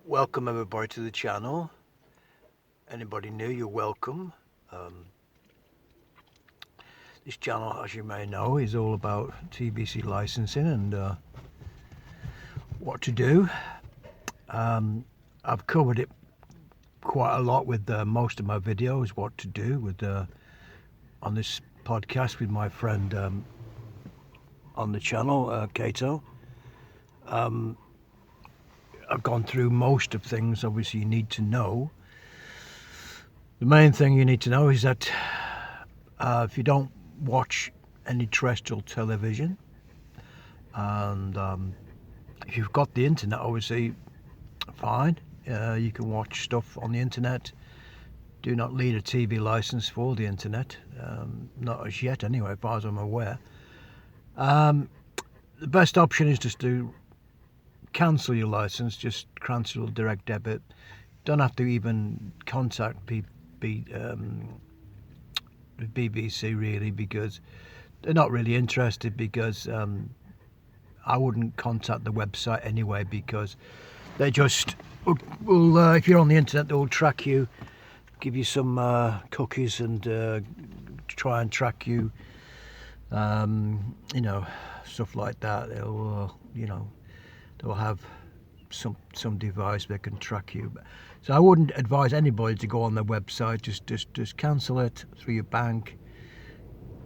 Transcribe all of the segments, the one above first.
Welcome everybody to the channel. Anybody new, you're welcome. This channel, as you may know, is all about TBC licensing and what to do. I've covered it quite a lot with most of my videos, what to do with on this podcast with my friend on the channel, Kato. I've gone through most of things obviously you need to know. The main thing you need to know is that if you don't watch any terrestrial television, and if you've got the internet, obviously fine, you can watch stuff on the internet. Do not need a TV license for the internet, not as yet anyway, as far as I'm aware. The best option is just to cancel your license, just cancel direct debit. Don't have to even contact the BBC really, because they're not really interested, because I wouldn't contact the website anyway, because they just will if you're on the internet, they'll track you, give you some cookies and try and track you, stuff like that. They'll they'll have some device that can track you. So I wouldn't advise anybody to go on their website. Just cancel it through your bank.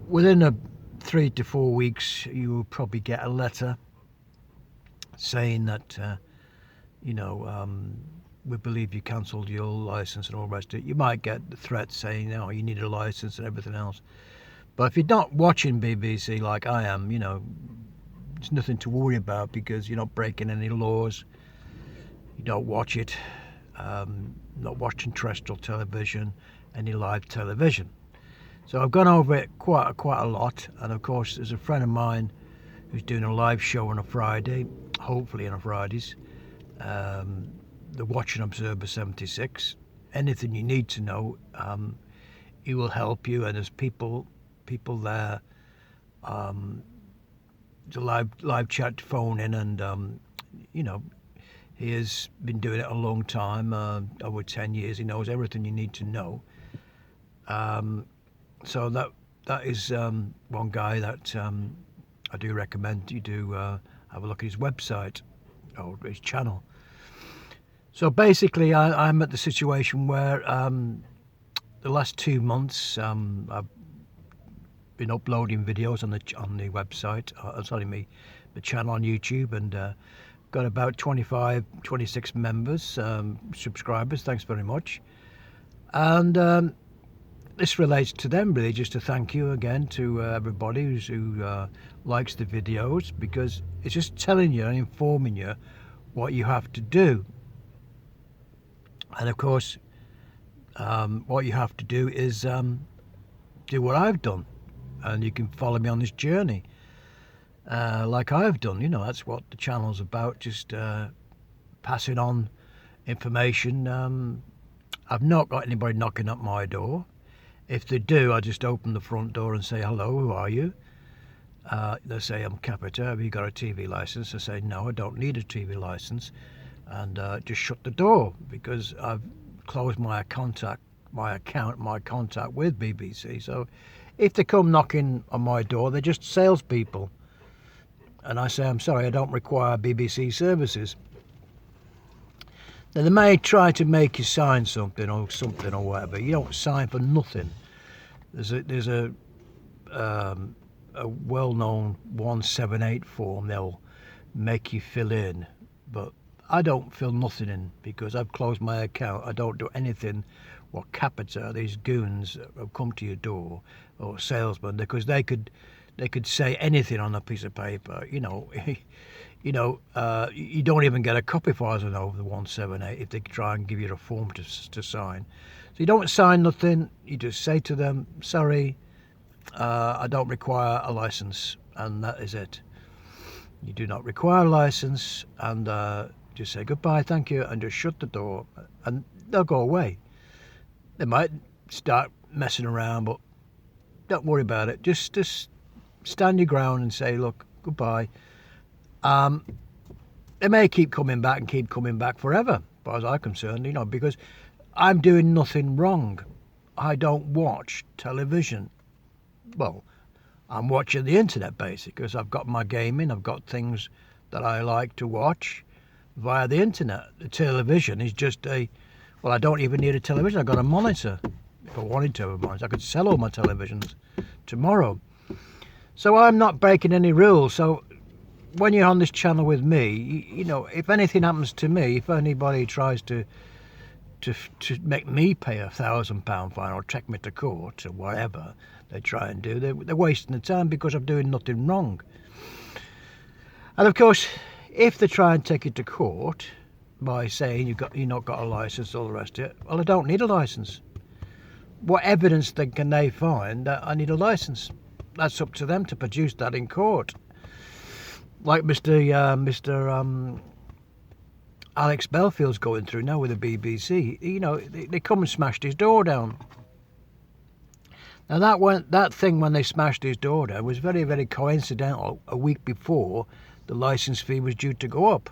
Within 3 to 4 weeks, you will probably get a letter saying that we believe you cancelled your license and all the rest of it. You might get the threat saying, "Oh, you need a license and everything else." But if you're not watching BBC like I am, there's nothing to worry about, because you're not breaking any laws. You don't watch it, not watching terrestrial television, any live television. So I've gone over it quite a lot, and of course there's a friend of mine who's doing a live show on a Friday, hopefully on a Fridays, the Watch and Observer 76. Anything you need to know, he will help you, and there's people there. It's a live chat, phone in, and he has been doing it a long time, over 10 years. He knows everything you need to know. So that is one guy that I do recommend you do have a look at his website or his channel. So basically, I'm at the situation where the last 2 months I've been uploading videos on the website, the channel on YouTube, and got about 26 members, subscribers. Thanks very much. And this relates to them really, just to thank you again to everybody who likes the videos, because it's just telling you and informing you what you have to do. And of course, what you have to do is do what I've done, and you can follow me on this journey like I've done. That's what the channel's about, just passing on information. I've not got anybody knocking at my door. If they do, I just open the front door and say, "Hello, who are you?" They say, "I'm Capita. Have you got a TV license?" I say, "No, I don't need a TV license," and just shut the door, because I've closed my contact with BBC. So if they come knocking on my door, they're just salespeople. And I say, "I'm sorry, I don't require BBC services." Now, they may try to make you sign something or whatever. You don't sign for nothing. There's a well-known 178 form they'll make you fill in, but I don't fill nothing in, because I've closed my account. I don't do anything what Capita, these goons, have come to your door, or salesmen, because they could say anything on a piece of paper. You don't even get a copy, as far as I know, of the 178 if they try and give you a form to sign. So you don't sign nothing. You just say to them, "Sorry, I don't require a license," and that is it. You do not require a license, and just say goodbye, thank you, and just shut the door, and they'll go away. They might start messing around, but don't worry about it. Just stand your ground and say, "Look, goodbye." They may keep coming back forever, far as I'm concerned, because I'm doing nothing wrong. I don't watch television. Well, I'm watching the internet basically because I've got my gaming, I've got things that I like to watch via the internet. The television is just well, I don't even need a television. I've got a monitor. If I wanted to have a monitor, I could sell all my televisions tomorrow. So I'm not breaking any rules. So when you're on this channel with me, if anything happens to me, if anybody tries to make me pay £1,000 fine or take me to court or whatever they try and do, they're wasting the time because I'm doing nothing wrong. And of course, if they try and take you to court by saying you've not got a license, all the rest of it, well, I don't need a license. What evidence then can they find that I need a license? That's up to them to produce that in court. Like Mr. Alex Bellfield's going through now with the BBC. They come and smashed his door down. Now that thing when they smashed his door down was very, very coincidental. A week before the licence fee was due to go up.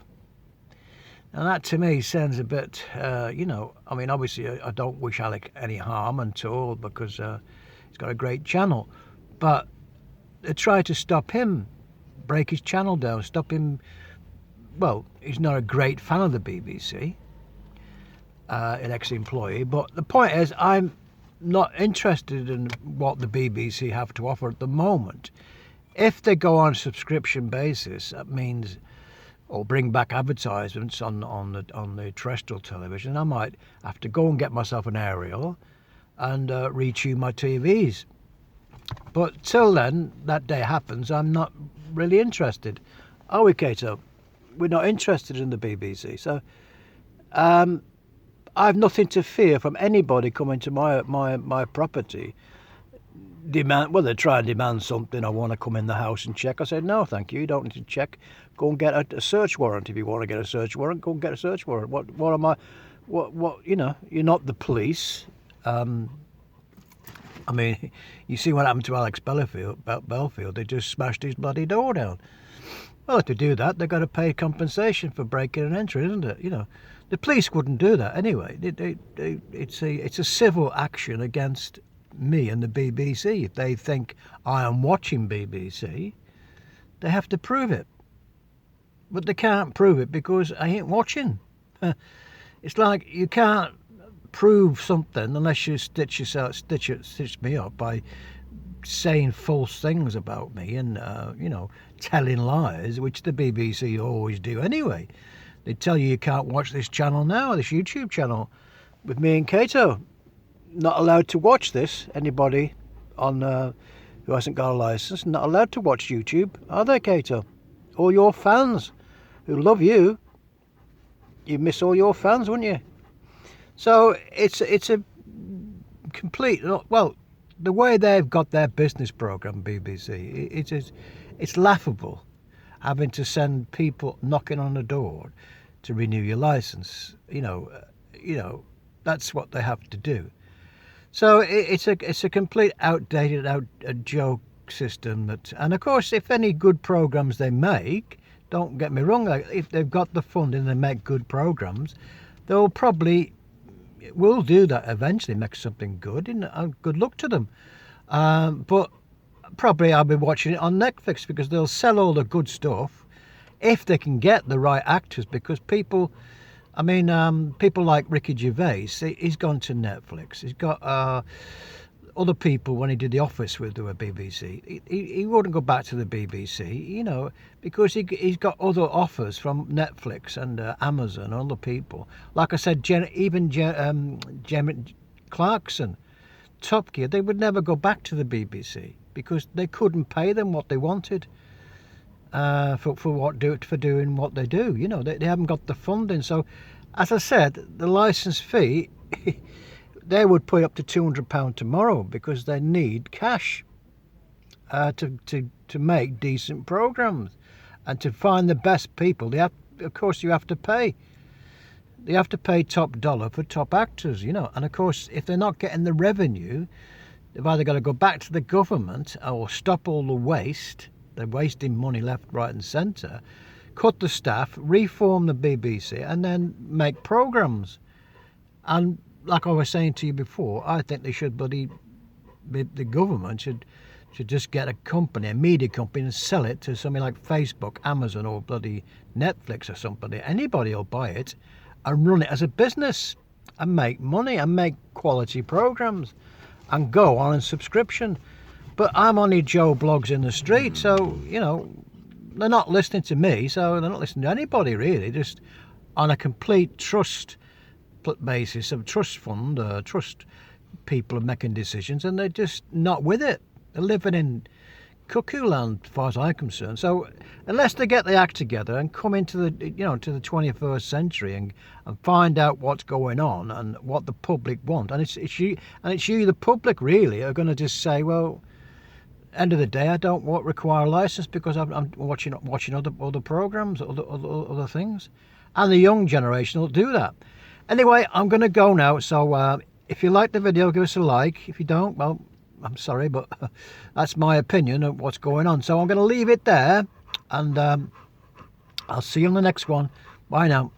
Now that to me sounds a bit, obviously I don't wish Alec any harm at all because he's got a great channel, but they tried to stop him, break his channel down, stop him. Well, he's not a great fan of the BBC, an ex-employee, but the point is I'm not interested in what the BBC have to offer at the moment. If they go on a subscription basis, that means, or bring back advertisements on the terrestrial television, I might have to go and get myself an aerial and retune my TVs. But till then, that day happens, I'm not really interested. Are we, Cato? We're not interested in the BBC. So I've nothing to fear from anybody coming to my property. They try and demand something. I want to come in the house and check. I said, no, thank you. You don't need to check. Go and get a search warrant. If you want to get a search warrant, go and get a search warrant. What am I? What? You're not the police. You see what happened to Alex Bellfield. They just smashed his bloody door down. Well, if they do that, they've got to pay compensation for breaking and entering, isn't it? The police wouldn't do that anyway. It's a civil action against me and the BBC. If they think I am watching BBC, they have to prove it. But they can't prove it because I ain't watching. It's like you can't prove something unless you stitch me up by saying false things about me and telling lies, which the BBC always do anyway. They tell you can't watch this channel now, this YouTube channel with me and Cato. Not allowed to watch this. Anybody on who hasn't got a license, not allowed to watch YouTube, are they, Cato? All your fans who love you, you miss all your fans, wouldn't you? So it's a complete, well, the way they've got their business program, BBC, it's laughable, having to send people knocking on the door to renew your license. That's what they have to do. So it's a complete outdated joke system. And of course, if any good programs they make, don't get me wrong, like if they've got the funding and they make good programs, they'll probably will do that eventually, make something good, and good luck to them. But probably I'll be watching it on Netflix because they'll sell all the good stuff if they can get the right actors. Because people like Ricky Gervais, he's gone to Netflix. He's got other people when he did The Office with the BBC. He wouldn't go back to the BBC, because he's got other offers from Netflix and Amazon and other people. Like I said, even Clarkson, Top Gear, they would never go back to the BBC because they couldn't pay them what they wanted for doing what they do. They haven't got the funding. So, as I said, the license fee. They would put up to £200 tomorrow because they need cash to make decent programs and to find the best people. Of course, you have to pay. They have to pay top dollar for top actors, And of course, if they're not getting the revenue, they've either got to go back to the government or stop all the waste. They're wasting money left, right, and centre cut the staff, reform the BBC, and then make programmes. And like I was saying to you before, I think they should the government should just get a company, a media company, and sell it to something like Facebook, Amazon, or bloody Netflix or somebody. Anybody will buy it and run it as a business and make money and make quality programs and go on a subscription. But I'm only Joe Blogs in the street, so, you know, they're not listening to me, so they're not listening to anybody really, just on a complete trust basis of trust fund, trust people are making decisions, and they're just not with it. They're living in cuckoo land, as far as I'm concerned. So unless they get the act together and come into the to the 21st century and find out what's going on and what the public want, and it's you, the public, really are going to just say, well, end of the day, I don't require a license because I'm watching other programs, other things, and the young generation will do that. Anyway, I'm going to go now. So if you like the video, give us a like. If you don't, well, I'm sorry, but that's my opinion of what's going on. So I'm going to leave it there, and I'll see you on the next one. Bye now.